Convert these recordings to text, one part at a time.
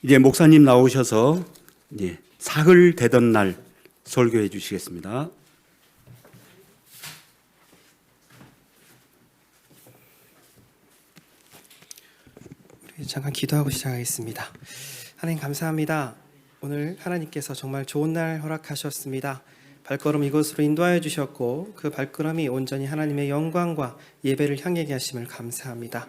이제 목사님 나오셔서 사흘 되던 날 설교해 주시겠습니다. 우리 잠깐 기도하고 시작하겠습니다. 하나님 감사합니다. 오늘 하나님께서 정말 좋은 날 허락하셨습니다. 발걸음 이곳으로 인도하여 주셨고 그 발걸음이 온전히 하나님의 영광과 예배를 향하게 하심을 감사합니다.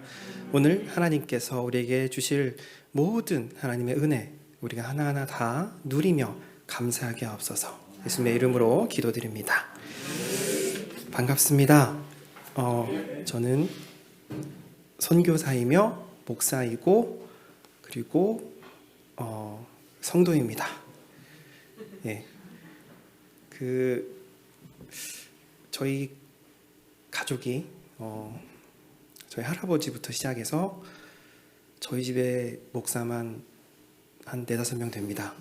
오늘 하나님께서 우리에게 주실 모든 하나님의 은혜 우리가 하나하나 다 누리며 감사하게 하옵소서. 예수님의 이름으로 기도드립니다. 반갑습니다. 저는 선교사이며 목사이고 그리고 성도입니다. 예. 저희 가족이 저희 할아버지부터 시작해서 저희 집에 목사만 한 4-5명 됩니다.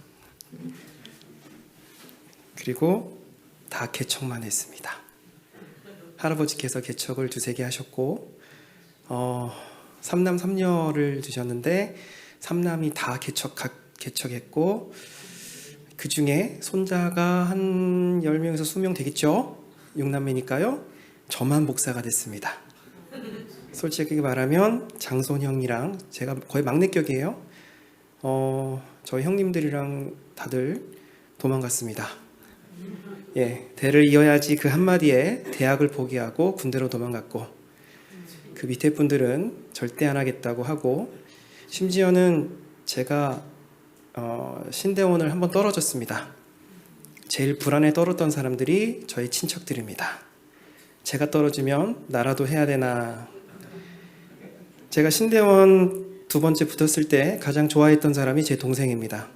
그리고 다 개척만 했습니다. 할아버지께서 개척을 2-3개 하셨고 3남 3녀를 두셨는데 3남이 다 개척했고 그 중에 손자가 한 10명에서 20명 되겠죠? 6남매니까요. 저만 목사가 됐습니다. 솔직히 말하면 장손형이랑 제가 거의 막내격이에요. 저희 형님들이랑 다들 도망갔습니다. 예, 대를 이어야지 그 한마디에 대학을 포기하고 군대로 도망갔고 그 밑에 분들은 절대 안 하겠다고 하고 심지어는 제가 신대원을 한번 떨어졌습니다. 제일 불안에 떨었던 사람들이 저희 친척들입니다. 제가 떨어지면 나라도 해야 되나. 제가 신대원 2번째 붙었을 때 가장 좋아했던 사람이 제 동생입니다.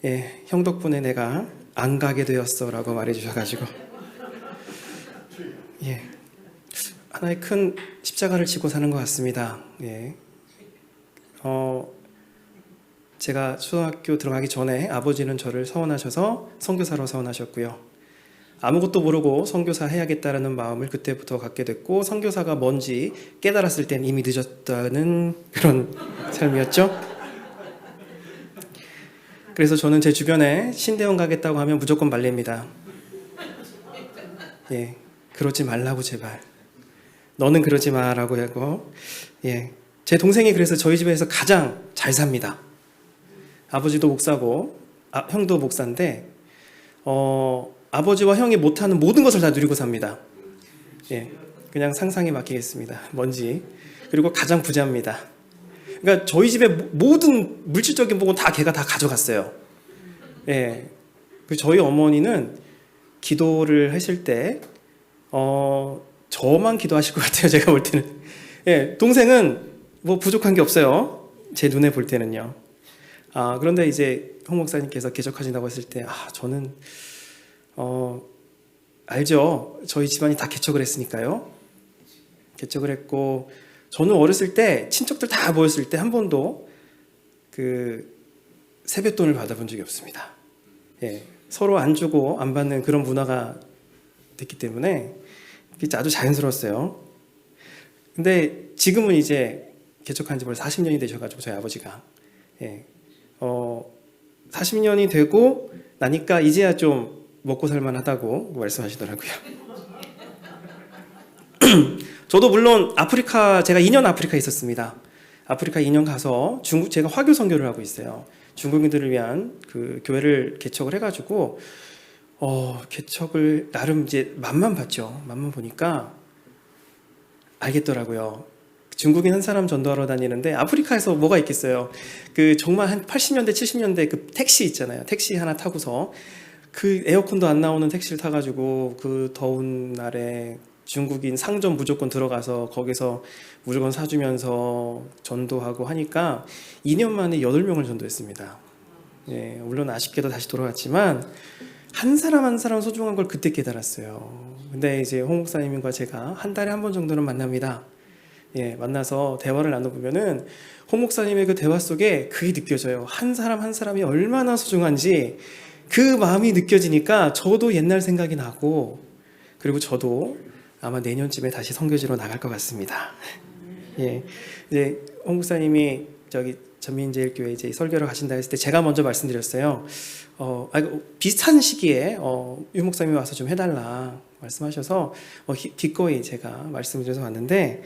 예, 형 덕분에 내가 안 가게 되었어 라고 말해주셔가지고 예, 하나의 큰 십자가를 지고 사는 것 같습니다. 예. 제가 초등학교 들어가기 전에 아버지는 저를 서원하셔서 선교사로 서원하셨고요. 아무것도 모르고 선교사 해야겠다라는 마음을 그때부터 갖게 됐고 선교사가 뭔지 깨달았을 땐 이미 늦었다는 그런 삶이었죠. 그래서 저는 제 주변에 신대원 가겠다고 하면 무조건 말립니다. 예, 그러지 말라고 제발. 너는 그러지 마라고 하고 예, 제 동생이 그래서 저희 집에서 가장 잘 삽니다. 아버지도 목사고 형도 목사인데 아버지와 형이 못하는 모든 것을 다 누리고 삽니다. 예, 그냥 상상에 맡기겠습니다. 뭔지. 그리고 가장 부자입니다. 그러니까 저희 집의 모든 물질적인 부분 다 걔가 다 가져갔어요. 예, 저희 어머니는 기도를 하실 때 저만 기도하실 것 같아요. 제가 볼 때는. 예, 동생은 뭐 부족한 게 없어요. 제 눈에 볼 때는요. 그런데 이제 홍 목사님께서 개척하신다고 했을 때 저는 알죠. 저희 집안이 다 개척을 했으니까요. 개척을 했고 저는 어렸을 때 친척들 다 모였을 때 한 번도 그 세뱃돈을 받아본 적이 없습니다. 예, 서로 안 주고 안 받는 그런 문화가 됐기 때문에 아주 자연스러웠어요. 근데 지금은 이제 개척한 지 벌써 40년이 되셔가지고 저희 아버지가 40년이 되고 나니까 이제야 좀 먹고 살만하다고 말씀하시더라고요. 저도 물론 제가 2년 아프리카에 있었습니다. 아프리카 2년 가서 제가 화교 선교를 하고 있어요. 중국인들을 위한 그 교회를 개척을 해가지고 개척을 나름 이제 맛만 봤죠. 맛만 보니까 알겠더라고요. 중국인 한 사람 전도하러 다니는데 아프리카에서 뭐가 있겠어요. 정말 한 80년대 70년대 그 택시 있잖아요. 택시 하나 타고서 그 에어컨도 안 나오는 택시를 타가지고 그 더운 날에 중국인 상점 무조건 들어가서 거기서 물건 사주면서 전도하고 하니까 2년 만에 8명을 전도했습니다. 예, 물론 아쉽게도 다시 돌아왔지만 한 사람 한 사람 소중한 걸 그때 깨달았어요. 근데 이제 홍 목사님과 제가 한 달에 한 번 정도는 만납니다. 예, 만나서 대화를 나눠보면은 홍 목사님의 그 대화 속에 그게 느껴져요. 한 사람 한 사람이 얼마나 소중한지 그 마음이 느껴지니까 저도 옛날 생각이 나고 그리고 저도 아마 내년쯤에 다시 선교지로 나갈 것 같습니다. 예, 이제 홍 목사님이 저기 전민제일교회 이제 설교를 가신다 했을 때 제가 먼저 말씀드렸어요. 비슷한 시기에 유 목사님이 와서 좀 해달라 말씀하셔서 기꺼이 제가 말씀을 드려서 왔는데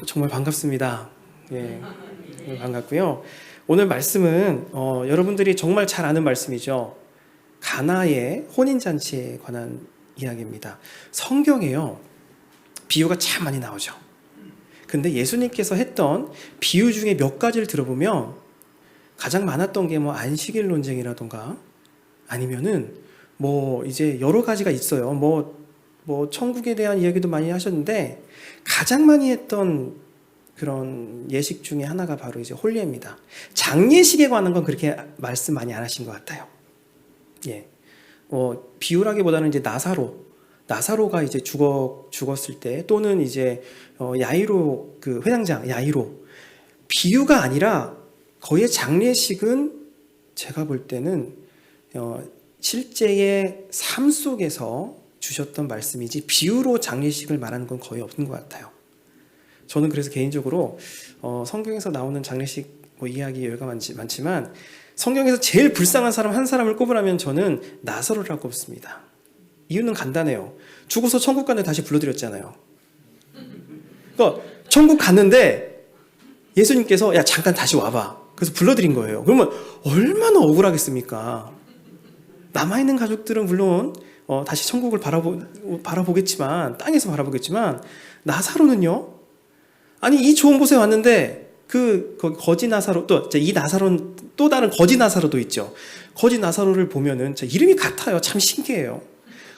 정말 반갑습니다. 예, 반갑고요. 오늘 말씀은 여러분들이 정말 잘 아는 말씀이죠. 가나의 혼인잔치에 관한 이야기입니다. 성경에요 비유가 참 많이 나오죠. 근데 예수님께서 했던 비유 중에 몇 가지를 들어보면 가장 많았던 게 뭐 안식일 논쟁이라던가 아니면은 뭐 이제 여러 가지가 있어요. 뭐 천국에 대한 이야기도 많이 하셨는데 가장 많이 했던 그런 예식 중에 하나가 바로 이제 혼례입니다. 장례식에 관한 건 그렇게 말씀 많이 안 하신 것 같아요. 예. 비유라기보다는 이제 나사로가 이제 죽었을 때 또는 이제 야이로 그 회당장 야이로 비유가 아니라 거의 장례식은 제가 볼 때는 실제의 삶 속에서 주셨던 말씀이지 비유로 장례식을 말하는 건 거의 없는 것 같아요. 저는 그래서 개인적으로 성경에서 나오는 장례식 뭐 이야기 여기가 많지만 성경에서 제일 불쌍한 사람 한 사람을 꼽으라면 저는 나사로를 꼽습니다. 이유는 간단해요. 죽어서 천국 갔는데 다시 불러드렸잖아요. 그러니까 천국 갔는데 예수님께서 야 잠깐 다시 와봐. 그래서 불러드린 거예요. 그러면 얼마나 억울하겠습니까? 남아있는 가족들은 물론 다시 천국을 바라보겠지만 땅에서 바라보겠지만 나사로는요. 아니 이 좋은 곳에 왔는데 거기 거지 나사로 또 이 나사로는 또 다른 거지 나사로도 있죠. 거지 나사로를 보면은 이름이 같아요. 참 신기해요.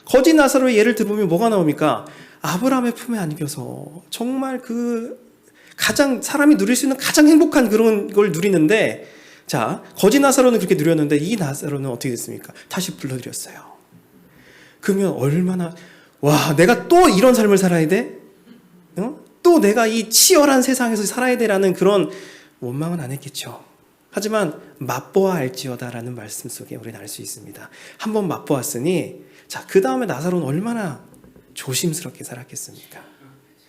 거지 나사로의 예를 들어보면 뭐가 나옵니까? 아브라함의 품에 안겨서 정말 가장 사람이 누릴 수 있는 가장 행복한 그런 걸 누리는데 자 거지 나사로는 그렇게 누렸는데 이 나사로는 어떻게 됐습니까? 다시 불러드렸어요. 그러면 얼마나 내가 또 이런 삶을 살아야 돼? 또 내가 이 치열한 세상에서 살아야 되라는 그런 원망은 안 했겠죠. 하지만 맛보아 알지어다라는 말씀 속에 우리는 알 수 있습니다. 한번 맛보았으니 그 다음에 나사로는 얼마나 조심스럽게 살았겠습니까?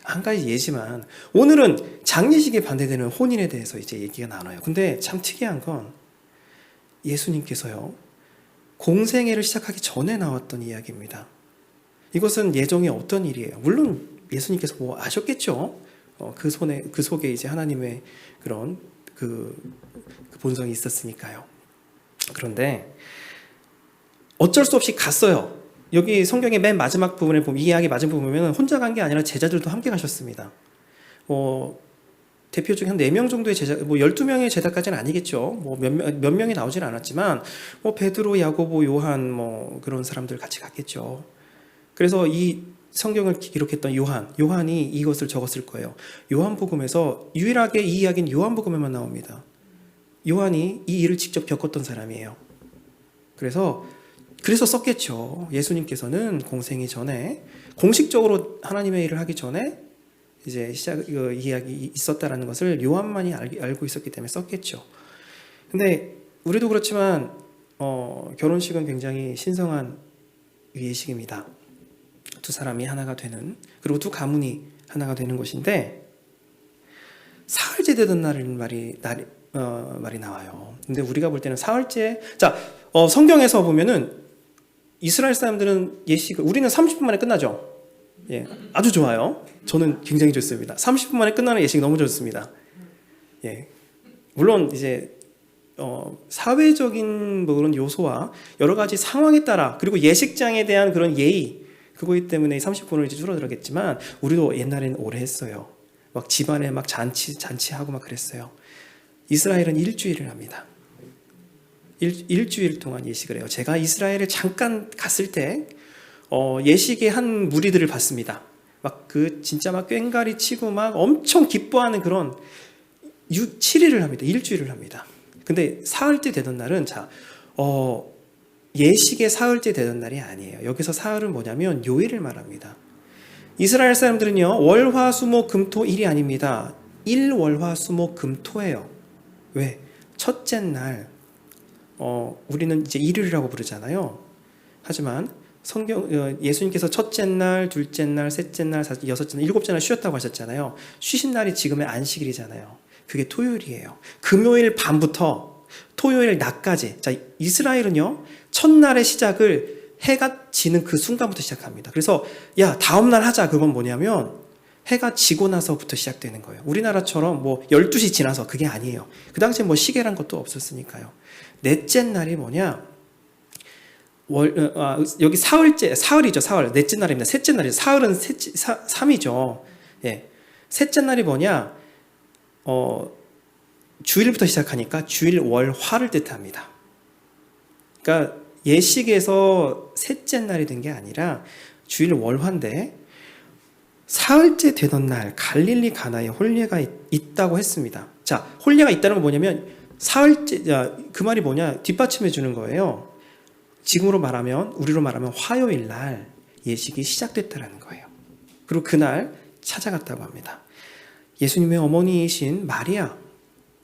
한 가지 예지만 오늘은 장례식에 반대되는 혼인에 대해서 이제 얘기가 나눠요. 근데 참 특이한 건 예수님께서요 공생애를 시작하기 전에 나왔던 이야기입니다. 이것은 예정에 없던 일이에요. 물론 예수님께서 뭐 아셨겠죠. 그 속에 이제 하나님의 그런 그 본성이 있었으니까요. 그런데 어쩔 수 없이 갔어요. 여기 성경의 맨 마지막 부분에 보면 이 이야기 마지막 부분에 보면 혼자 간 게 아니라 제자들도 함께 가셨습니다. 대표적인 한 4명 정도의 제자, 12명의 제자까지는 아니겠죠. 몇 명이 나오진 않았지만 베드로, 야고보, 요한 그런 사람들 같이 갔겠죠. 그래서 이 성경을 기록했던 요한이 이것을 적었을 거예요. 요한복음에서 유일하게 이 이야기는 요한복음에만 나옵니다. 요한이 이 일을 직접 겪었던 사람이에요. 그래서 썼겠죠. 예수님께서는 공생이 전에 공식적으로 하나님의 일을 하기 전에 이제 이야기 있었다라는 것을 요한만이 알고 있었기 때문에 썼겠죠. 근데 우리도 그렇지만 결혼식은 굉장히 신성한 예식입니다. 두 사람이 하나가 되는, 그리고 두 가문이 하나가 되는 것인데 사흘째 되던 날인 말이 나와요. 근데 우리가 볼 때는 사흘째, 성경에서 보면은 이스라엘 사람들은 예식을, 우리는 30분 만에 끝나죠. 예, 아주 좋아요. 저는 굉장히 좋습니다. 30분 만에 끝나는 예식 너무 좋습니다. 예, 물론 이제 사회적인 그런 요소와 여러 가지 상황에 따라, 그리고 예식장에 대한 그런 예의, 그거기 때문에 30분을 이제 줄어들었겠지만 우리도 옛날에는 오래 했어요. 막 집안에 막 잔치하고 막 그랬어요. 이스라엘은 일주일을 합니다. 일주일 동안 예식을 해요. 제가 이스라엘에 잠깐 갔을 때 예식의 한 무리들을 봤습니다. 진짜 막 꽹가리 치고 막 엄청 기뻐하는 그런 7일을 합니다. 일주일을 합니다. 근데 사흘째 되던 날은 예식의 사흘째 되던 날이 아니에요. 여기서 사흘은 뭐냐면 요일을 말합니다. 이스라엘 사람들은요 월화수목금토일이 아닙니다. 일월화수목금토예요. 왜? 첫째 날 우리는 이제 일요일이라고 부르잖아요. 하지만 예수님께서 첫째 날, 둘째 날, 셋째 날, 여섯째 날, 일곱째 날 쉬었다고 하셨잖아요. 쉬신 날이 지금의 안식일이잖아요. 그게 토요일이에요. 금요일 밤부터 토요일 낮까지. 자, 이스라엘은요, 첫날의 시작을 해가 지는 그 순간부터 시작합니다. 그래서 야, 다음날 하자. 그건 뭐냐면 해가 지고 나서부터 시작되는 거예요. 우리나라처럼 뭐 12시 지나서 그게 아니에요. 그 당시에 뭐 시계란 것도 없었으니까요. 넷째 날이 뭐냐? 여기 사흘이죠, 사흘. 넷째 날입니다. 셋째 날이죠. 사흘은 3이죠. 예. 셋째 날이 뭐냐? 주일부터 시작하니까 주일, 월, 화를 뜻합니다. 그러니까 예식에서 셋째 날이 된 게 아니라 주일, 월, 화인데 사흘째 되던 날 갈릴리 가나에 혼례가 있다고 했습니다. 자, 혼례가 있다는 건 뭐냐면 사흘째, 그 말이 뭐냐? 뒷받침해 주는 거예요. 지금으로 말하면, 우리로 말하면 화요일 날 예식이 시작됐다는 거예요. 그리고 그날 찾아갔다고 합니다. 예수님의 어머니이신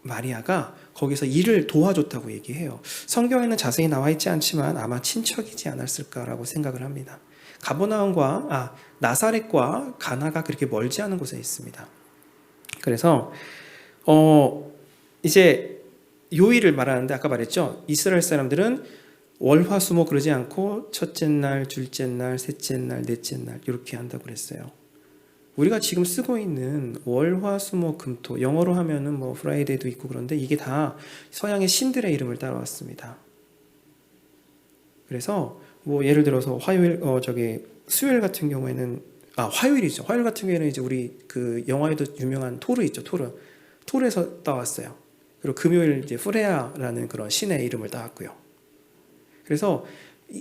마리아가 거기서 일을 도와줬다고 얘기해요. 성경에는 자세히 나와 있지 않지만 아마 친척이지 않았을까라고 생각을 합니다. 나사렛과 가나가 그렇게 멀지 않은 곳에 있습니다. 그래서 이제 요일을 말하는데 아까 말했죠. 이스라엘 사람들은 월화수목 그러지 않고 첫째 날, 둘째 날, 셋째 날, 넷째 날 이렇게 한다고 그랬어요. 우리가 지금 쓰고 있는 월화수목 금토, 영어로 하면은 뭐 프라이데이도 있고 그런데 이게 다 서양의 신들의 이름을 따라왔습니다. 그래서 뭐 예를 들어서 수요일 같은 경우에는 화요일이죠. 화요일 같은 경우에는 이제 우리 그 영화에도 유명한 토르 있죠. 토르에서 따왔어요. 그리고 금요일 이제 프레아라는 그런 신의 이름을 따왔고요. 그래서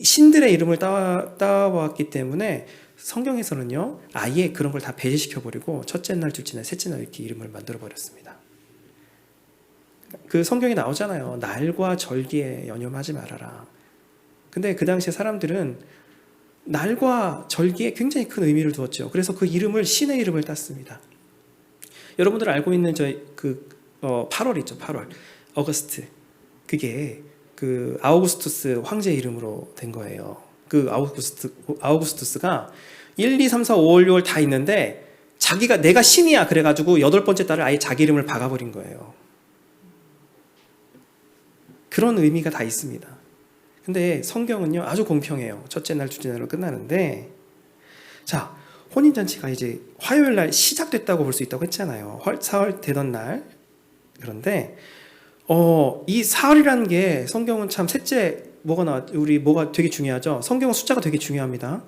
신들의 이름을 따왔기 때문에 성경에서는요, 아예 그런 걸 다 배제시켜버리고 첫째 날, 둘째 날, 셋째 날 이렇게 이름을 만들어버렸습니다. 그 성경에 나오잖아요. 날과 절기에 연연하지 말아라. 근데 그 당시에 사람들은 날과 절기에 굉장히 큰 의미를 두었죠. 그래서 그 이름을 신의 이름을 땄습니다. 여러분들 알고 있는 8월 있죠. 8월 어거스트. 그게 그 아우구스투스 황제 이름으로 된 거예요. 그 아우구스투스가 1, 2, 3, 4, 5, 6월 다 있는데 내가 신이야 그래가지고 8번째 달을 아예 자기 이름을 박아버린 거예요. 그런 의미가 다 있습니다. 근데 성경은요 아주 공평해요. 첫째 날, 둘째 날로 끝나는데, 자, 혼인잔치가 이제 화요일 날 시작됐다고 볼 수 있다고 했잖아요. 사흘 되던 날. 그런데 이 사흘이라는 게 성경은 참 뭐가 되게 중요하죠. 성경은 숫자가 되게 중요합니다.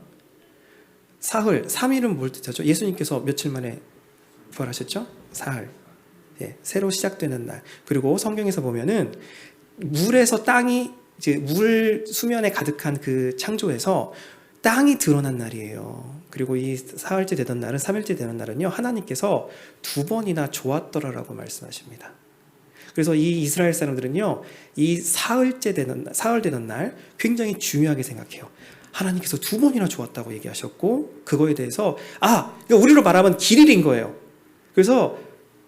사흘, 3일은 뭘 뜻하죠? 예수님께서 며칠 만에 부활하셨죠? 사흘. 예, 새로 시작되는 날. 그리고 성경에서 보면은 물에서 땅이 이제 물 수면에 가득한 그 창조에서 땅이 드러난 날이에요. 그리고 이 사흘째 되던 날은 3일째 되는 날은요, 하나님께서 2번이나 좋았더라라고 말씀하십니다. 그래서 이 이스라엘 사람들은요, 이 사흘 되던 날 굉장히 중요하게 생각해요. 하나님께서 2번이나 좋았다고 얘기하셨고, 그거에 대해서 그러니까 우리로 말하면 길일인 거예요. 그래서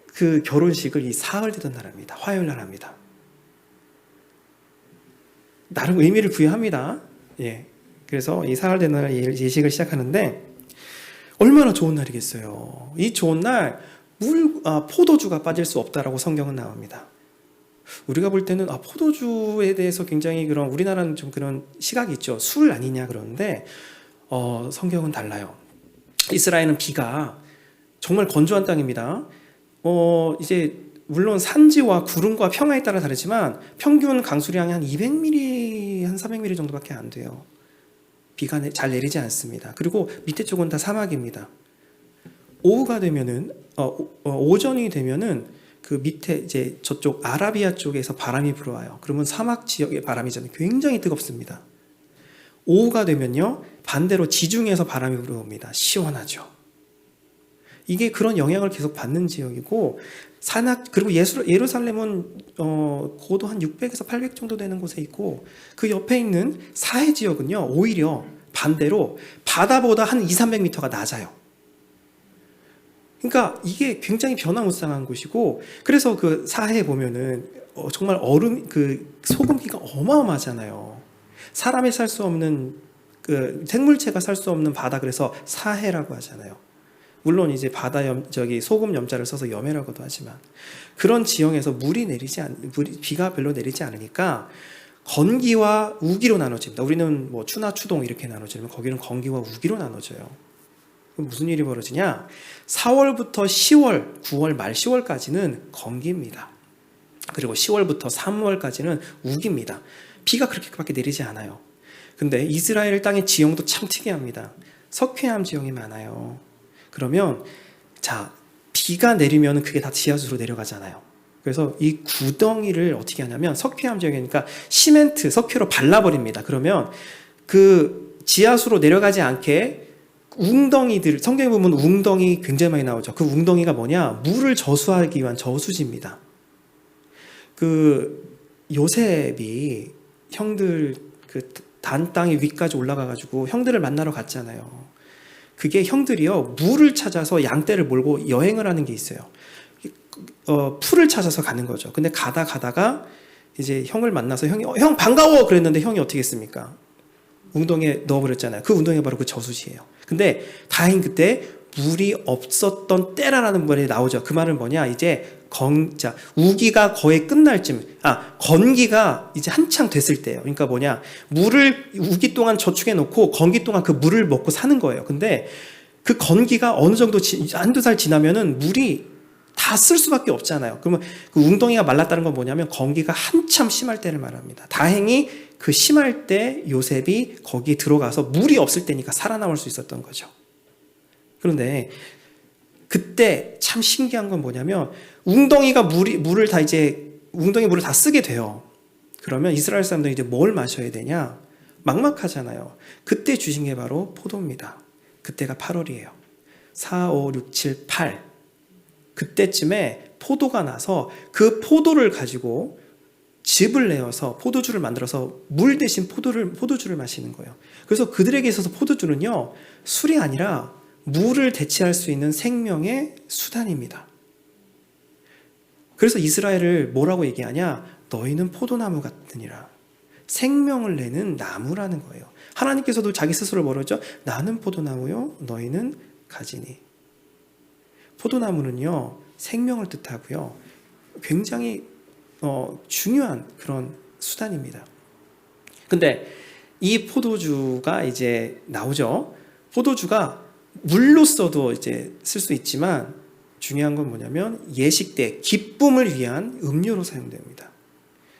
그 결혼식을 이 사흘 되던 날 합니다. 화요일 날 합니다. 나름 의미를 부여합니다. 예. 그래서 이 사흘 되는 날 예식을 시작하는데 얼마나 좋은 날이겠어요. 이 좋은 날 포도주가 빠질 수 없다라고 성경은 나옵니다. 우리가 볼 때는 포도주에 대해서 굉장히 우리나라는 좀 그런 시각이 있죠. 술 아니냐 그러는데 성경은 달라요. 이스라엘은 비가 정말 건조한 땅입니다. 이제 물론 산지와 구름과 평야에 따라 다르지만 평균 강수량이 한 200mm, 한 300mm 정도밖에 안 돼요. 비가 잘 내리지 않습니다. 그리고 밑에 쪽은 다 사막입니다. 오후가 되면은 오전이 되면은 그 밑에 이제 저쪽 아라비아 쪽에서 바람이 불어와요. 그러면 사막 지역의 바람이잖아요. 굉장히 뜨겁습니다. 오후가 되면요, 반대로 지중해에서 바람이 불어옵니다. 시원하죠. 이게 그런 영향을 계속 받는 지역이고, 그리고 예루살렘은 고도 한 600에서 800 정도 되는 곳에 있고, 그 옆에 있는 사해 지역은요, 오히려 반대로 바다보다 한 200-300m가 낮아요. 그러니까 이게 굉장히 변화무쌍한 곳이고, 그래서 그 사해에 보면은 정말 소금기가 어마어마하잖아요. 사람이 살 수 없는, 생물체가 살 수 없는 바다, 그래서 사해라고 하잖아요. 물론 이제 소금 염자를 써서 염해라고도 하지만 그런 지형에서 비가 별로 내리지 않으니까 건기와 우기로 나눠집니다. 우리는 뭐 추나 추동 이렇게 나눠지면 거기는 건기와 우기로 나눠져요. 그럼 무슨 일이 벌어지냐? 4월부터 10월, 9월 말 10월까지는 건기입니다. 그리고 10월부터 3월까지는 우기입니다. 비가 그렇게밖에 내리지 않아요. 근데 이스라엘 땅의 지형도 참 특이합니다. 석회암 지형이 많아요. 그러면 자, 비가 내리면 그게 다 지하수로 내려가잖아요. 그래서 이 구덩이를 어떻게 하냐면 석회암 지역이니까 시멘트, 석회로 발라버립니다. 그러면 그 지하수로 내려가지 않게 웅덩이들, 성경에 보면 웅덩이 굉장히 많이 나오죠. 그 웅덩이가 뭐냐? 물을 저수하기 위한 저수지입니다. 그 요셉이 형들 그 단 땅의 위까지 올라가가지고 형들을 만나러 갔잖아요. 그게 형들이요 물을 찾아서 양떼를 몰고 여행을 하는 게 있어요. 풀을 찾아서 가는 거죠. 근데 가다가 이제 형을 만나서 형이 형 반가워 그랬는데 형이 어떻게 했습니까? 웅덩이에 넣어버렸잖아요. 그 웅덩이가 바로 그 저수지예요. 근데 다행히 그때 물이 없었던 때라는 말이 나오죠. 그 말은 뭐냐? 이제 우기가 거의 끝날 쯤, 건기가 이제 한창 됐을 때예요. 그러니까 뭐냐? 물을 우기 동안 저축해 놓고 건기 동안 그 물을 먹고 사는 거예요. 근데 그 건기가 어느 정도 한두 살 지나면은 물이 다 쓸 수밖에 없잖아요. 그러면 그 웅덩이가 말랐다는 건 뭐냐면 건기가 한참 심할 때를 말합니다. 다행히 그 심할 때 요셉이 거기 들어가서 물이 없을 때니까 살아남을 수 있었던 거죠. 그런데 그때 참 신기한 건 뭐냐면 웅덩이가 물을 다 쓰게 돼요. 그러면 이스라엘 사람들이 이제 뭘 마셔야 되냐? 막막하잖아요. 그때 주신 게 바로 포도입니다. 그때가 8월이에요. 4, 5, 6, 7, 8 그때쯤에 포도가 나서 그 포도를 가지고 즙을 내어서 포도주를 만들어서 물 대신 포도주를 마시는 거예요. 그래서 그들에게 있어서 포도주는요 술이 아니라 물을 대체할 수 있는 생명의 수단입니다. 그래서 이스라엘을 뭐라고 얘기하냐? 너희는 포도나무 같으니라. 생명을 내는 나무라는 거예요. 하나님께서도 자기 스스로 뭐라죠? 나는 포도나무요, 너희는 가지니. 포도나무는요 생명을 뜻하고요 굉장히 중요한 그런 수단입니다. 근데 이 포도주가 이제 나오죠. 포도주가 물로써도 이제 쓸 수 있지만 중요한 건 뭐냐면 예식 때 기쁨을 위한 음료로 사용됩니다.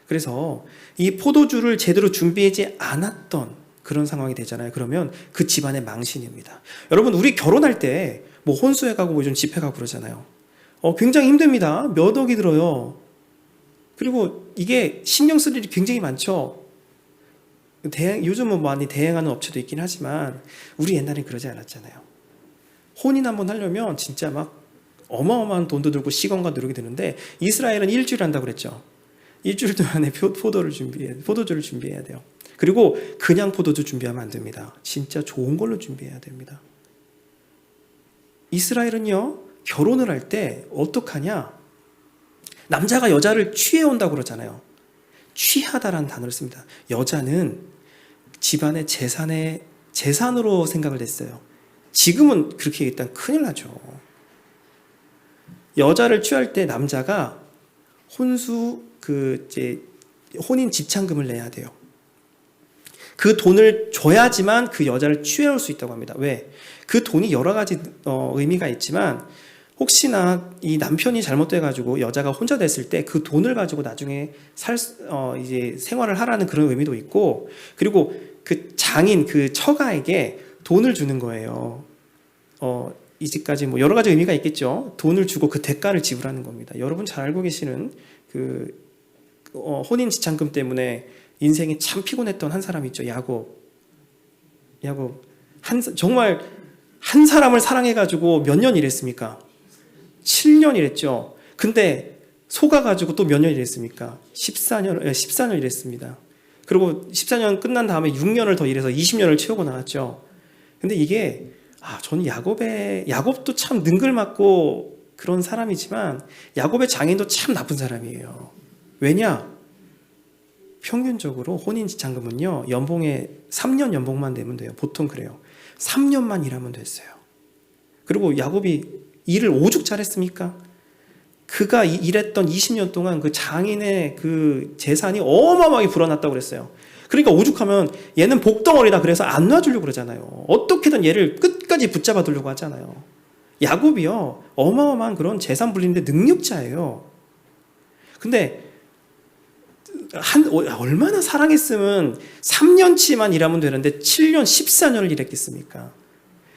그래서 이 포도주를 제대로 준비하지 않았던 그런 상황이 되잖아요. 그러면 그 집안의 망신입니다. 여러분 우리 결혼할 때 뭐 혼수해 가고 뭐 좀 집회 가고 그러잖아요. 굉장히 힘듭니다. 몇 억이 들어요. 그리고 이게 신경 쓸 일이 굉장히 많죠. 요즘은 많이 대행하는 업체도 있긴 하지만 우리 옛날엔 그러지 않았잖아요. 혼인 한번 하려면 진짜 막 어마어마한 돈도 들고 시간과 노력이 드는데 이스라엘은 일주일 한다고 그랬죠. 일주일 동안에 포도주를 준비해야 돼요. 그리고 그냥 포도주 준비하면 안 됩니다. 진짜 좋은 걸로 준비해야 됩니다. 이스라엘은요 결혼을 할 때 어떡하냐? 남자가 여자를 취해온다고 그러잖아요. 취하다라는 단어를 씁니다. 여자는 집안의 재산으로 생각을 했어요. 지금은 그렇게 일단 큰일 나죠. 여자를 취할 때 남자가 혼인 집창금을 내야 돼요. 그 돈을 줘야지만 그 여자를 취해올 수 있다고 합니다. 왜? 그 돈이 여러 가지 의미가 있지만 혹시나 이 남편이 잘못돼가지고 여자가 혼자 됐을 때 그 돈을 가지고 나중에 이제 생활을 하라는 그런 의미도 있고, 그리고 그 장인, 그 처가에게 돈을 주는 거예요. 이제까지 뭐 여러 가지 의미가 있겠죠. 돈을 주고 그 대가를 지불하는 겁니다. 여러분 잘 알고 계시는 혼인 지참금 때문에 인생이 참 피곤했던 한 사람이 있죠. 야곱. 정말 한 사람을 사랑해가지고 몇 년 일했습니까? 7년 일했죠. 근데 속아가지고 또 몇 년 일했습니까? 14년 일했습니다. 그리고 14년 끝난 다음에 6년을 더 일해서 20년을 채우고 나왔죠. 근데 이게 저는 야곱도 참 능글맞고 그런 사람이지만 야곱의 장인도 참 나쁜 사람이에요. 왜냐? 평균적으로 혼인지참금은요 연봉에 3년 연봉만 내면 돼요. 보통 그래요. 3년만 일하면 됐어요. 그리고 야곱이 일을 오죽 잘했습니까? 그가 일했던 20년 동안 그 장인의 그 재산이 어마어마하게 불어났다고 그랬어요. 그러니까 오죽하면 얘는 복덩어리다 그래서 안 놔주려고 그러잖아요. 어떻게든 얘를 끝까지 붙잡아 두려고 하잖아요. 야곱이요, 어마어마한 그런 재산 불리는데 능력자예요. 근데 얼마나 사랑했으면 3년치만 일하면 되는데 7년, 14년을 일했겠습니까?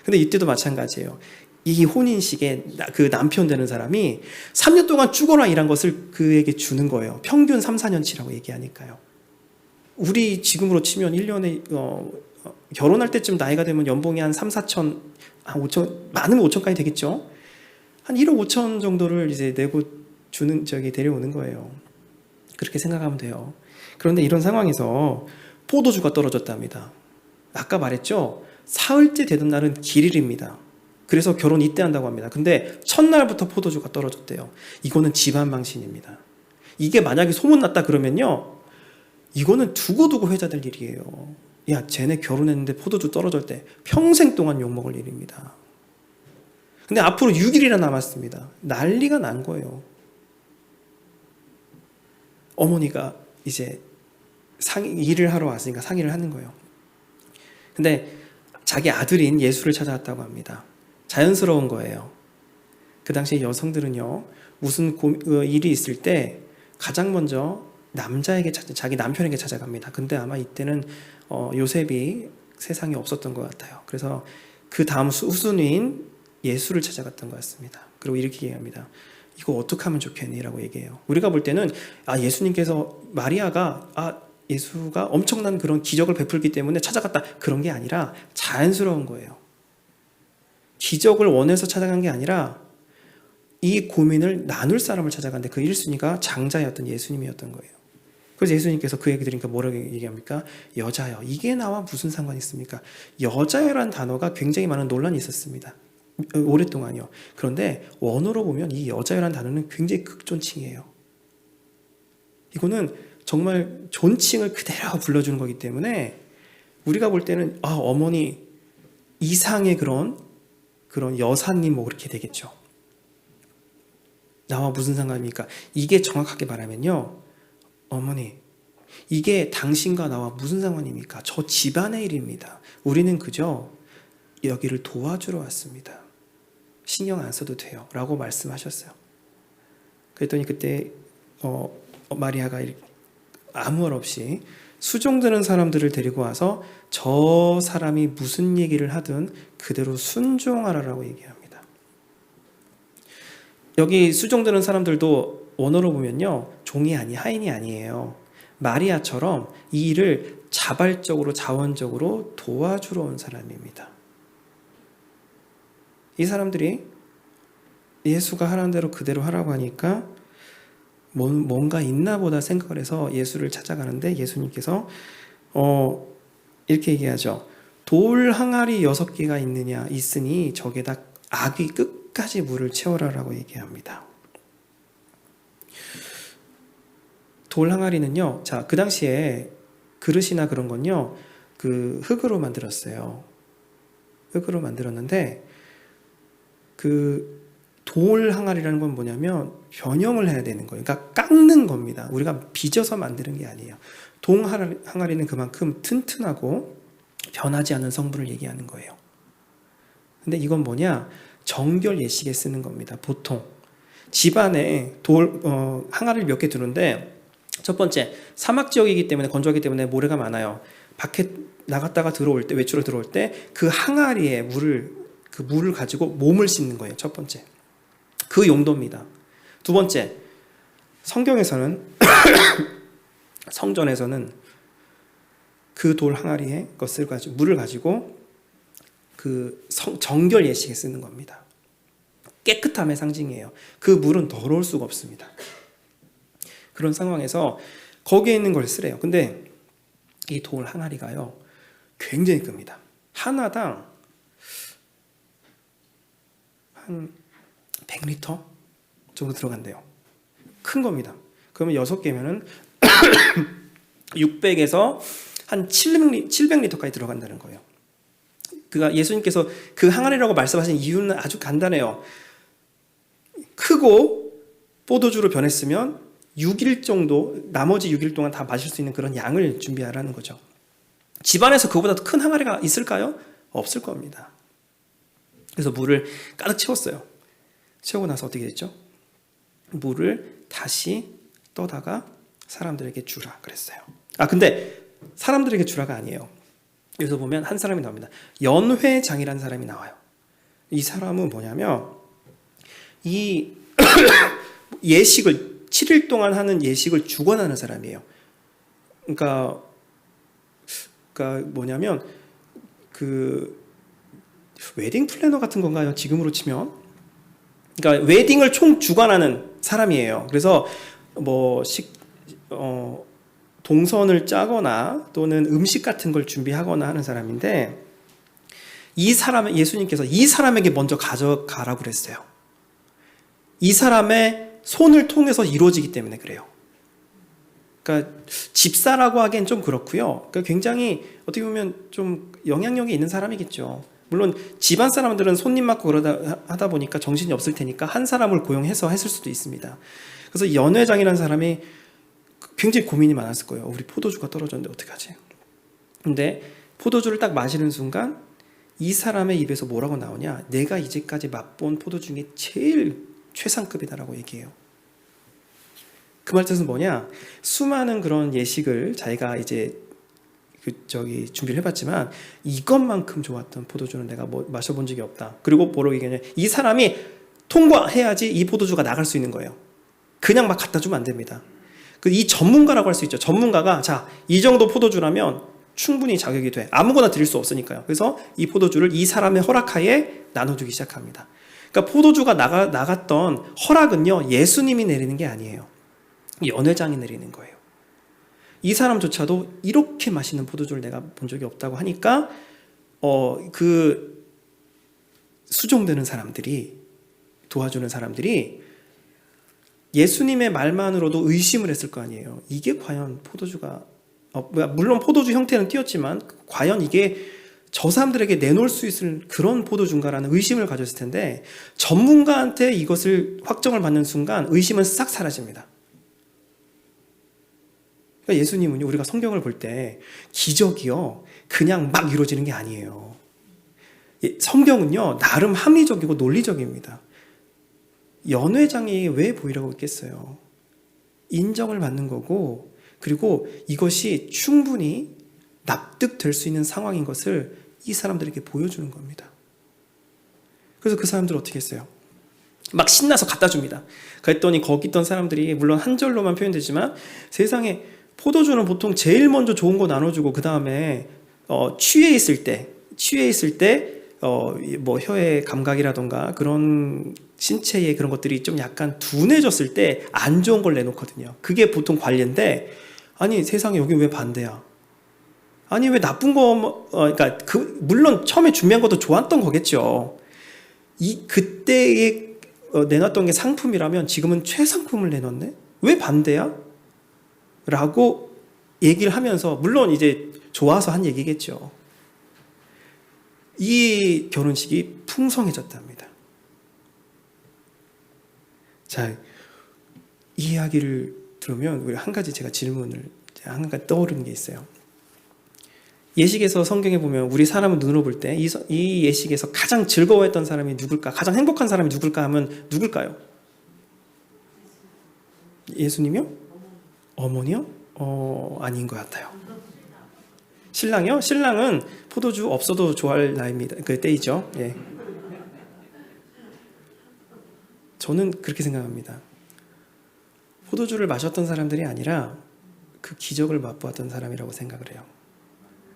근데 이때도 마찬가지예요. 이 혼인식에 그 남편 되는 사람이 3년 동안 죽어라 일한 것을 그에게 주는 거예요. 평균 3, 4년치라고 얘기하니까요. 우리 지금으로 치면 1년에 결혼할 때쯤 나이가 되면 연봉이 한 3, 4천, 한 5천, 많으면 5천까지 되겠죠. 한 1억 5천 정도를 이제 내고 주는 데려오는 거예요. 그렇게 생각하면 돼요. 그런데 이런 상황에서 포도주가 떨어졌답니다. 아까 말했죠. 사흘째 되던 날은 길일입니다. 그래서 결혼 이때 한다고 합니다. 근데 첫날부터 포도주가 떨어졌대요. 이거는 집안 망신입니다. 이게 만약에 소문났다 그러면요, 이거는 두고두고 회자될 일이에요. 야, 쟤네 결혼했는데 포도주 떨어졌대. 평생 동안 욕먹을 일입니다. 근데 앞으로 6일이나 남았습니다. 난리가 난 거예요. 어머니가 이제 일을 하러 왔으니까 상의를 하는 거예요. 근데 자기 아들인 예수를 찾아왔다고 합니다. 자연스러운 거예요. 그 당시에 여성들은요, 무슨 일이 있을 때 가장 먼저 남자에게 자기 남편에게 찾아갑니다. 근데 아마 이때는 요셉이 세상에 없었던 것 같아요. 그래서 그 다음 후순위인 예수를 찾아갔던 것 같습니다. 그리고 이렇게 얘기합니다. 이거 어떻게 하면 좋겠니? 라고 얘기해요. 우리가 볼 때는 예수님께서 마리아가 예수가 엄청난 그런 기적을 베풀기 때문에 찾아갔다, 그런 게 아니라 자연스러운 거예요. 기적을 원해서 찾아간 게 아니라 이 고민을 나눌 사람을 찾아갔는데 그 1순위가 장자였던 예수님이었던 거예요. 그래서 예수님께서 그 얘기 들으니까 뭐라고 얘기합니까? 여자여, 이게 나와 무슨 상관이 있습니까? 여자여라는 단어가 굉장히 많은 논란이 있었습니다. 오랫동안요. 그런데 원어로 보면 이 여자여라는 단어는 굉장히 극존칭이에요. 이거는 정말 존칭을 그대로 불러주는 거기 때문에 우리가 볼 때는 어머니 이상의 그런 여사님 뭐 그렇게 되겠죠. 나와 무슨 상관입니까? 이게 정확하게 말하면요, 어머니, 이게 당신과 나와 무슨 상관입니까? 저 집안의 일입니다. 우리는 그저 여기를 도와주러 왔습니다. 신경 안 써도 돼요. 라고 말씀하셨어요. 그랬더니 그때 마리아가 아무 말 없이 수종드는 사람들을 데리고 와서 저 사람이 무슨 얘기를 하든 그대로 순종하라라고 얘기합니다. 여기 수종드는 사람들도 원어로 보면요, 종이 하인이 아니에요. 마리아처럼 이 일을 자발적으로 자원적으로 도와주러 온 사람입니다. 이 사람들이 예수가 하라는 대로 그대로 하라고 하니까 뭔가 있나 보다 생각을 해서 예수를 찾아가는데 예수님께서 이렇게 얘기하죠. 돌 항아리 6개가 있으니 저게다 아귀 끝까지 물을 채워라라고 얘기합니다. 돌 항아리는요, 자, 그 당시에 그릇이나 그런 건요, 그 흙으로 만들었어요. 흙으로 만들었는데 그 돌 항아리라는 건 뭐냐면 변형을 해야 되는 거예요. 그러니까 깎는 겁니다. 우리가 빚어서 만드는 게 아니에요. 동 항아리는 그만큼 튼튼하고 변하지 않는 성분을 얘기하는 거예요. 근데 이건 뭐냐? 정결 예식에 쓰는 겁니다. 보통 집안에 항아리를 몇 개 두는데, 첫 번째, 사막 지역이기 때문에 건조하기 때문에 모래가 많아요. 밖에 나갔다가 들어올 때, 외출로 들어올 때 그 항아리에 물을 가지고 몸을 씻는 거예요. 첫 번째. 그 용도입니다. 두 번째, 성경에서는 성전에서는 그 돌 항아리에 물을 가지고 그 정결 예식에 쓰는 겁니다. 깨끗함의 상징이에요. 그 물은 더러울 수가 없습니다. 그런 상황에서 거기에 있는 걸 쓰래요. 근데 이 돌 항아리가요, 굉장히 큽니다. 하나당 한 100리터 정도 들어간대요. 큰 겁니다. 그러면 6개면은 600에서 한 700리터까지 들어간다는 거예요. 그가 예수님께서 그 항아리라고 말씀하신 이유는 아주 간단해요. 크고 포도주로 변했으면 6일 정도, 나머지 6일 동안 다 마실 수 있는 그런 양을 준비하라는 거죠. 집안에서 그거보다 더 큰 항아리가 있을까요? 없을 겁니다. 그래서 물을 가득 채웠어요. 채우고 나서 어떻게 됐죠? 물을 다시 떠다가 사람들에게 주라 그랬어요. 근데 사람들에게 주라가 아니에요. 여기서 보면 한 사람이 나옵니다. 연회장이라는 사람이 나와요. 이 사람은 뭐냐면 이 예식을 7일 동안 하는 예식을 주관하는 사람이에요. 그러니까 뭐냐면 그 웨딩 플래너 같은 건가요? 지금으로 치면. 그러니까 웨딩을 총 주관하는 사람이에요. 그래서 뭐 동선을 짜거나 또는 음식 같은 걸 준비하거나 하는 사람인데 예수님께서 이 사람에게 먼저 가져가라고 그랬어요. 이 사람의 손을 통해서 이루어지기 때문에 그래요. 그러니까 집사라고 하기엔 좀 그렇고요. 그러니까 굉장히 어떻게 보면 좀 영향력이 있는 사람이겠죠. 물론 집안 사람들은 손님 맡고 그러다 하다 보니까 정신이 없을 테니까 한 사람을 고용해서 했을 수도 있습니다. 그래서 연회장이라는 사람이 굉장히 고민이 많았을 거예요. 우리 포도주가 떨어졌는데 어떡하지? 근데 포도주를 딱 마시는 순간 이 사람의 입에서 뭐라고 나오냐? 내가 이제까지 맛본 포도주 중에 제일 최상급이다라고 얘기해요. 그 말 뜻은 뭐냐? 수많은 그런 예식을 자기가 이제 준비를 해봤지만 이것만큼 좋았던 포도주는 내가 마셔본 적이 없다. 그리고 뭐라고 얘기하냐? 이 사람이 통과해야지 이 포도주가 나갈 수 있는 거예요. 그냥 막 갖다 주면 안 됩니다. 이 전문가라고 할 수 있죠. 전문가가 자, 이 정도 포도주라면 충분히 자격이 돼. 아무거나 드릴 수 없으니까요. 그래서 이 포도주를 이 사람의 허락하에 나눠주기 시작합니다. 그러니까 포도주가 나갔던 허락은요, 예수님이 내리는 게 아니에요. 연회장이 내리는 거예요. 이 사람조차도 이렇게 맛있는 포도주를 내가 본 적이 없다고 하니까 그 수종되는 사람들이, 도와주는 사람들이 예수님의 말만으로도 의심을 했을 거 아니에요. 이게 과연 포도주가 물론 포도주 형태는 띄었지만 과연 이게 저 사람들에게 내놓을 수 있을 그런 포도주인가라는 의심을 가졌을 텐데 전문가한테 이것을 확정을 받는 순간 의심은 싹 사라집니다. 그러니까 예수님은요, 우리가 성경을 볼 때 기적이요 그냥 막 이루어지는 게 아니에요. 성경은요 나름 합리적이고 논리적입니다. 연회장이 왜 보이라고 했겠어요? 인정을 받는 거고, 그리고 이것이 충분히 납득될 수 있는 상황인 것을 이 사람들에게 보여주는 겁니다. 그래서 그 사람들은 어떻게 했어요? 막 신나서 갖다 줍니다. 그랬더니 거기 있던 사람들이 물론 한 절로만 표현되지만 세상에 포도주는 보통 제일 먼저 좋은 거 나눠주고 그 다음에 취해 있을 때 뭐 혀의 감각이라던가 그런 신체의 그런 것들이 좀 약간 둔해졌을 때 안 좋은 걸 내놓거든요. 그게 보통 관례인데 아니 세상에 여기 왜 반대야? 아니 왜 나쁜 거 그러니까 물론 처음에 준비한 것도 좋았던 거겠죠. 그때에 내놨던 게 상품이라면 지금은 최상품을 내놨네? 왜 반대야? 라고 얘기를 하면서 물론 이제 좋아서 한 얘기겠죠. 이 결혼식이 풍성해졌답니다. 자, 이 이야기를 들으면 우리 한 가지 제가 질문을 한 가지 떠오르는 게 있어요. 예식에서 성경에 보면 우리 사람을 눈으로 볼 때 이 예식에서 가장 즐거워했던 사람이 누굴까? 가장 행복한 사람이 누굴까 하면 누굴까요? 예수님이요? 어머니요? 아닌 것 같아요. 신랑이요? 신랑은 포도주 없어도 좋아할 나이입니다. 그 때이죠. 예. 저는 그렇게 생각합니다. 포도주를 마셨던 사람들이 아니라 그 기적을 맛보았던 사람이라고 생각을 해요.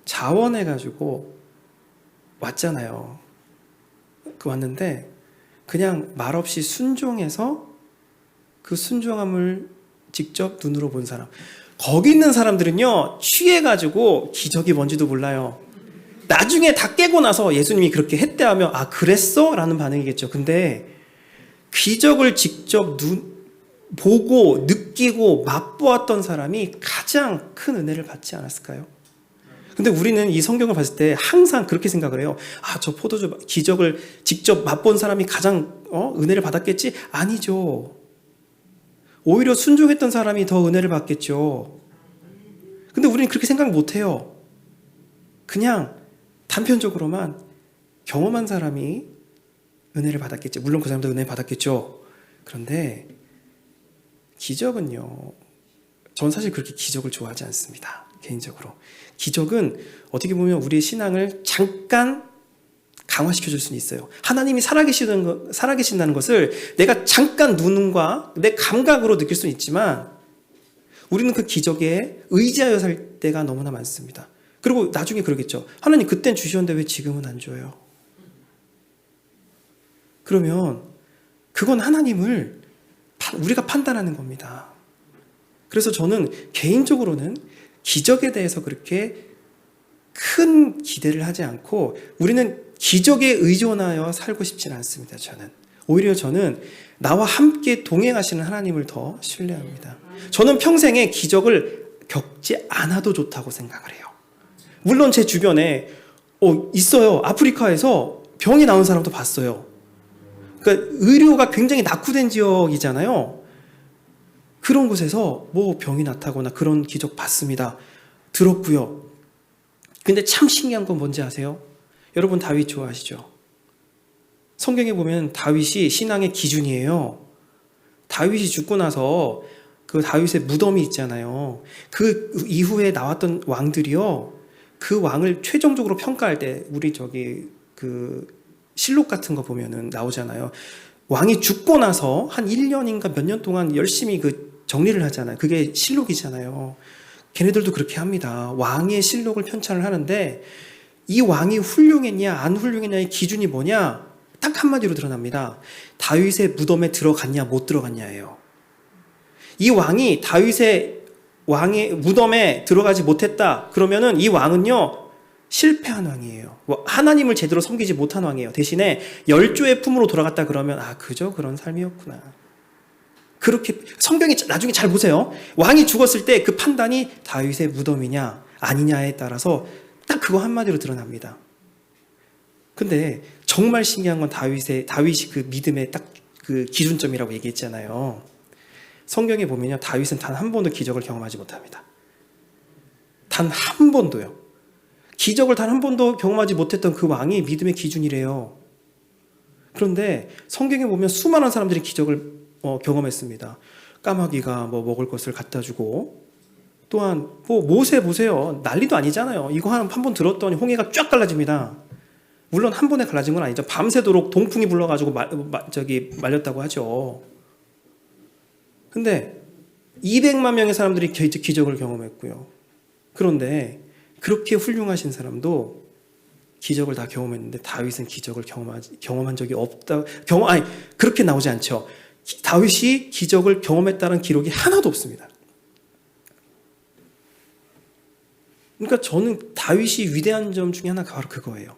자원해가지고 왔잖아요. 왔는데 그냥 말없이 순종해서 그 순종함을 직접 눈으로 본 사람. 거기 있는 사람들은요 취해가지고 기적이 뭔지도 몰라요. 나중에 다 깨고 나서 예수님이 그렇게 했대 하면 아 그랬어? 라는 반응이겠죠. 근데 기적을 직접 보고 느끼고 맛보았던 사람이 가장 큰 은혜를 받지 않았을까요? 근데 우리는 이 성경을 봤을 때 항상 그렇게 생각을 해요. 아, 저 포도주 기적을 직접 맛본 사람이 가장 은혜를 받았겠지? 아니죠. 오히려 순종했던 사람이 더 은혜를 받겠죠. 근데 우리는 그렇게 생각 못 해요. 그냥 단편적으로만 경험한 사람이 은혜를 받았겠지. 물론 그 사람도 은혜 받았겠죠. 그런데 기적은요, 전 사실 그렇게 기적을 좋아하지 않습니다. 개인적으로. 기적은 어떻게 보면 우리의 신앙을 잠깐 강화시켜 줄 수는 있어요. 하나님이 살아계신다는 것을 내가 잠깐 눈과 내 감각으로 느낄 수는 있지만 우리는 그 기적에 의지하여 살 때가 너무나 많습니다. 그리고 나중에 그러겠죠. 하나님 그땐 주셨는데 왜 지금은 안 줘요? 그러면 그건 하나님을 우리가 판단하는 겁니다. 그래서 저는 개인적으로는 기적에 대해서 그렇게 큰 기대를 하지 않고 우리는 기적에 의존하여 살고 싶지는 않습니다. 오히려 저는 나와 함께 동행하시는 하나님을 더 신뢰합니다. 저는 평생에 기적을 겪지 않아도 좋다고 생각을 해요. 물론 제 주변에 있어요. 아프리카에서 병이 나온 사람도 봤어요. 그러니까 의료가 굉장히 낙후된 지역이잖아요. 그런 곳에서 뭐 병이 났다거나 그런 기적 봤습니다. 들었고요. 근데 참 신기한 건 뭔지 아세요? 여러분 다윗 좋아하시죠? 성경에 보면 다윗이 신앙의 기준이에요. 다윗이 죽고 나서 그 다윗의 무덤이 있잖아요. 그 이후에 나왔던 왕들이요. 그 왕을 최종적으로 평가할 때 우리 그 실록 같은 거 보면은 나오잖아요. 왕이 죽고 나서 한 1년인가 몇 년 동안 열심히 그 정리를 하잖아요. 그게 실록이잖아요. 걔네들도 그렇게 합니다. 왕의 실록을 편찬을 하는데 이 왕이 훌륭했냐 안 훌륭했냐의 기준이 뭐냐? 딱 한마디로 드러납니다. 다윗의 무덤에 들어갔냐 못 들어갔냐예요. 이 왕이 다윗의 왕의 무덤에 들어가지 못했다. 그러면은 이 왕은요 실패한 왕이에요. 하나님을 제대로 섬기지 못한 왕이에요. 대신에 열조의 품으로 돌아갔다 그러면 그저 그런 삶이었구나. 그렇게 성경이 나중에 잘 보세요. 왕이 죽었을 때 그 판단이 다윗의 무덤이냐 아니냐에 따라서 딱 그거 한마디로 드러납니다. 근데 정말 신기한 건 다윗이 그 믿음의 딱 그 기준점이라고 얘기했잖아요. 성경에 보면요, 다윗은 단 한 번도 기적을 경험하지 못합니다. 단 한 번도요. 기적을 단 한 번도 경험하지 못했던 그 왕이 믿음의 기준이래요. 그런데 성경에 보면 수많은 사람들이 기적을 경험했습니다. 까마귀가 뭐 먹을 것을 갖다 주고, 또한 뭐 모세 보세요. 난리도 아니잖아요. 이거 한 번 들었더니 홍해가 쫙 갈라집니다. 물론 한 번에 갈라진 건 아니죠. 밤새도록 동풍이 불러가지고 말렸다고 하죠. 근데 200만 명의 사람들이 기적을 경험했고요. 그런데 그렇게 훌륭하신 사람도 기적을 다 경험했는데 다윗은 기적을 경험한 적이 없다. 그렇게 나오지 않죠. 다윗이 기적을 경험했다는 기록이 하나도 없습니다. 그러니까 저는 다윗이 위대한 점 중에 하나가 바로 그거예요.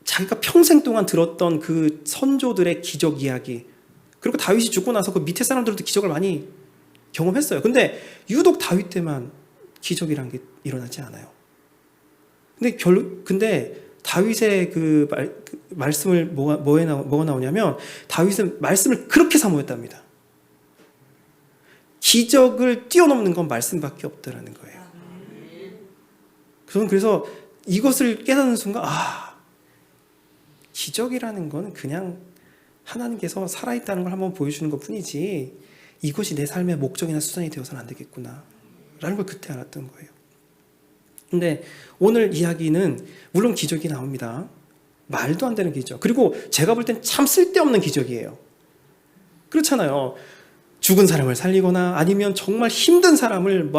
자기가 평생 동안 들었던 그 선조들의 기적 이야기, 그리고 다윗이 죽고 나서 그 밑에 사람들도 기적을 많이 경험했어요. 근데 유독 다윗 때만 기적이란 게 일어나지 않아요. 근데 다윗의 그 말씀을 뭐가 나오냐면 다윗은 말씀을 그렇게 사모했답니다. 기적을 뛰어넘는 건 말씀밖에 없다라는 거예요. 저는 그래서 이것을 깨닫는 순간 기적이라는 건 그냥 하나님께서 살아있다는 걸 한번 보여주는 것 뿐이지 이것이 내 삶의 목적이나 수단이 되어서는 안 되겠구나 라는 걸 그때 알았던 거예요. 근데 오늘 이야기는 물론 기적이 나옵니다. 말도 안 되는 기적. 그리고 제가 볼 땐 참 쓸데없는 기적이에요. 그렇잖아요. 죽은 사람을 살리거나 아니면 정말 힘든 사람을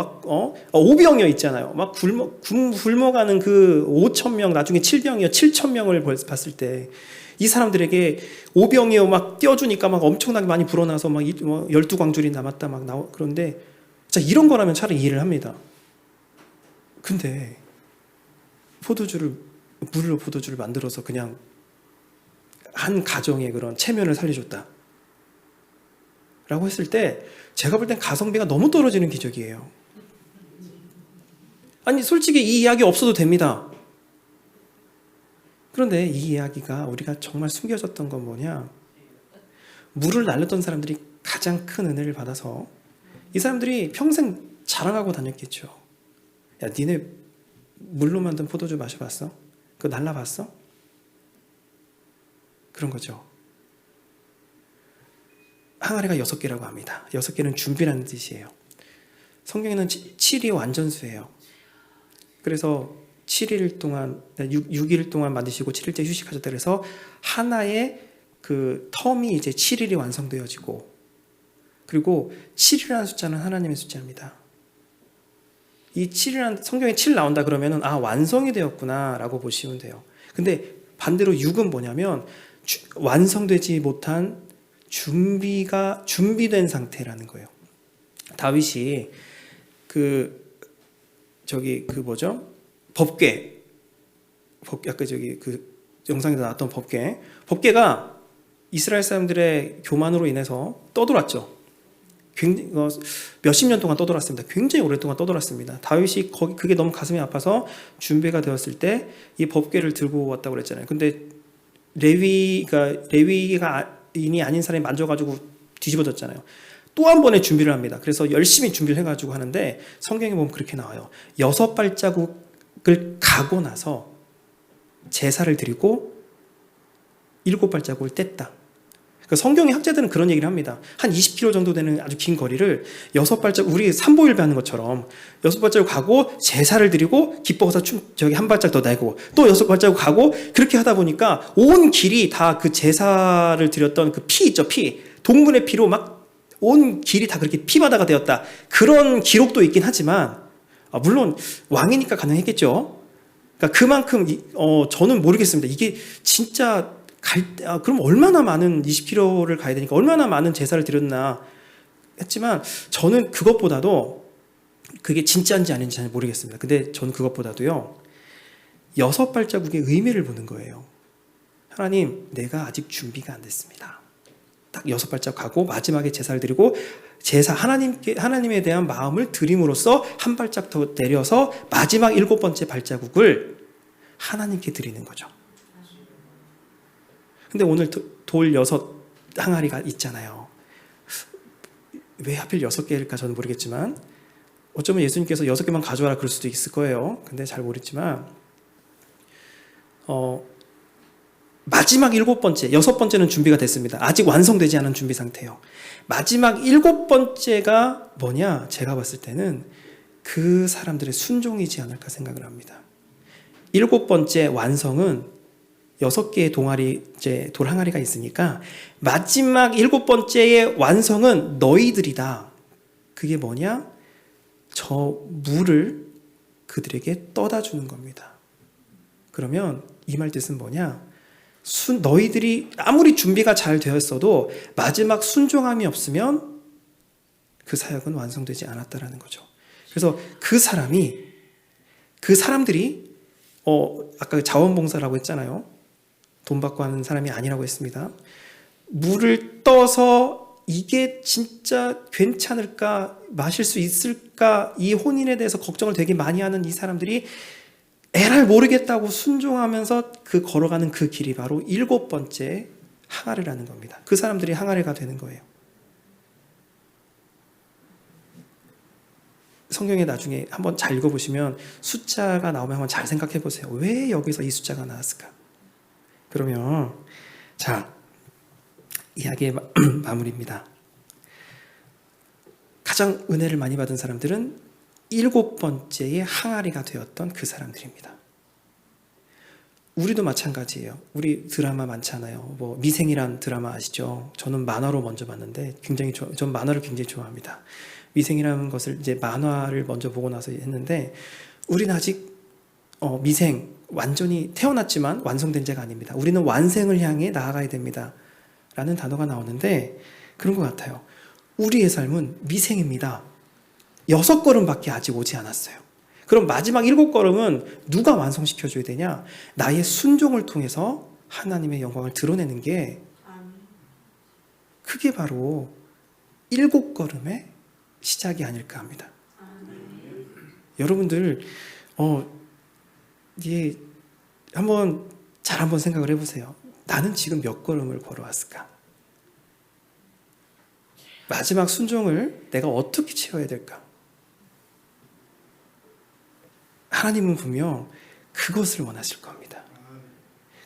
오병이어 있잖아요. 막 굶어가는 그 5,000명, 나중에 7,000명을 봤을 때 이 사람들에게 오병이어 막 띄워주니까 막 엄청나게 많이 불어나서 막 12광줄이 남았다 그런데 자, 이런 거라면 차라리 이해를 합니다. 근데 물로 포도주를 만들어서 그냥 한 가정의 그런 체면을 살려줬다 라고 했을 때 제가 볼 땐 가성비가 너무 떨어지는 기적이에요. 아니 솔직히 이 이야기 없어도 됩니다. 그런데 이 이야기가 우리가 정말 숨겨졌던 건 뭐냐? 물을 날렸던 사람들이 가장 큰 은혜를 받아서 이 사람들이 평생 자랑하고 다녔겠죠. 야, 니네 물로 만든 포도주 마셔봤어? 그거 날라봤어? 그런 거죠. 항아리가 6개라고 합니다. 6개는 준비라는 뜻이에요. 성경에는 7이 완전수예요. 그래서 7일 동안 6일 동안 만드시고 7일째 휴식하셨다 그래서 하나의 그 텀이 이제 7일이 완성되어지고, 그리고 7이라는 숫자는 하나님의 숫자입니다. 이 7이라는, 성경에 7 나온다 그러면은 아, 완성이 되었구나라고 보시면 돼요. 근데 반대로 6은 뭐냐면 완성되지 못한 준비된 상태라는 거예요. 다윗이 아까 영상에서 나왔던 법궤가 이스라엘 사람들의 교만으로 인해서 떠돌았죠. 몇십 년 동안 떠돌았습니다. 굉장히 오랫동안 떠돌았습니다. 다윗이 그게 너무 가슴이 아파서 준비가 되었을 때 이 법궤를 들고 왔다고 그랬잖아요. 근데 레위가 인이 아닌 사람이 만져가지고 뒤집어졌잖아요. 또 한 번의 준비를 합니다. 그래서 열심히 준비를 해가지고 하는데 성경에 보면 그렇게 나와요. 6발자국을 가고 나서 제사를 드리고 7발자국을 뗐다. 그러니까 성경의 학자들은 그런 얘기를 합니다. 한 20km 정도 되는 아주 긴 거리를 6발자국, 우리 삼보일배 하는 것처럼 6발자국 가고 제사를 드리고 기뻐서 한 발자국 더 내고 또 6발자국 가고, 그렇게 하다 보니까 온 길이 다 그 제사를 드렸던 그 피 있죠, 피. 동물의 피로 막 온 길이 다 그렇게 피바다가 되었다. 그런 기록도 있긴 하지만, 물론 왕이니까 가능했겠죠. 그러니까 그만큼 저는 모르겠습니다. 이게 진짜 그럼 얼마나 많은 20km를 가야 되니까 얼마나 많은 제사를 드렸나 했지만, 저는 그것보다도 그게 진짜인지 아닌지 잘 모르겠습니다. 근데 저는 그것보다도요, 6발자국의 의미를 보는 거예요. 하나님, 내가 아직 준비가 안 됐습니다. 딱 6발자국 가고 마지막에 제사를 드리고, 하나님에 대한 마음을 드림으로써 한 발짝 더 내려서 마지막 7번째 발자국을 하나님께 드리는 거죠. 근데 오늘 돌 6항아리가 있잖아요. 왜 하필 6개일까 저는 모르겠지만, 어쩌면 예수님께서 6개만 가져와라 그럴 수도 있을 거예요. 근데 잘 모르겠지만, 마지막 7번째, 6번째는 준비가 됐습니다. 아직 완성되지 않은 준비 상태예요. 마지막 7번째가 뭐냐? 제가 봤을 때는 그 사람들의 순종이지 않을까 생각을 합니다. 7번째 완성은 6개의 돌 항아리가 있으니까 마지막 7번째의 완성은 너희들이다. 그게 뭐냐? 저 물을 그들에게 떠다 주는 겁니다. 그러면 이 말 뜻은 뭐냐? 너희들이 아무리 준비가 잘 되었어도 마지막 순종함이 없으면 그 사역은 완성되지 않았다라는 거죠. 그래서 그 사람들이 아까 자원봉사라고 했잖아요. 돈 받고 하는 사람이 아니라고 했습니다. 물을 떠서 이게 진짜 괜찮을까, 마실 수 있을까, 이 혼인에 대해서 걱정을 되게 많이 하는 이 사람들이 에랄 모르겠다고 순종하면서 걸어가는 그 길이 바로 7번째 항아리라는 겁니다. 그 사람들이 항아리가 되는 거예요. 성경에 나중에 한번 잘 읽어보시면 숫자가 나오면 한번 잘 생각해 보세요. 왜 여기서 이 숫자가 나왔을까? 그러면 자, 이야기의 마무리입니다. 가장 은혜를 많이 받은 사람들은 7번째의 항아리가 되었던 그 사람들입니다. 우리도 마찬가지예요. 우리 드라마 많잖아요. 미생이란 드라마 아시죠? 저는 만화로 먼저 봤는데 전 만화를 굉장히 좋아합니다. 미생이라는 것을 이제 만화를 먼저 보고 나서 했는데, 우리는 아직 미생, 완전히 태어났지만 완성된 자가 아닙니다. 우리는 완생을 향해 나아가야 됩니다. 라는 단어가 나오는데 그런 것 같아요. 우리의 삶은 미생입니다. 6걸음밖에 아직 오지 않았어요. 그럼 마지막 7걸음은 누가 완성시켜줘야 되냐? 나의 순종을 통해서 하나님의 영광을 드러내는 게, 그게 바로 7걸음의 시작이 아닐까 합니다. 여러분들 이게 잘 한번 생각을 해보세요. 나는 지금 몇 걸음을 걸어왔을까? 마지막 순종을 내가 어떻게 채워야 될까? 하나님은 분명 그것을 원하실 겁니다.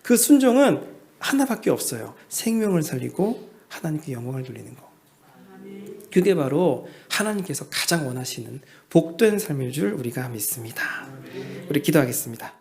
그 순종은 하나밖에 없어요. 생명을 살리고 하나님께 영광을 돌리는 거. 그게 바로 하나님께서 가장 원하시는 복된 삶일 줄 우리가 믿습니다. 우리 기도하겠습니다.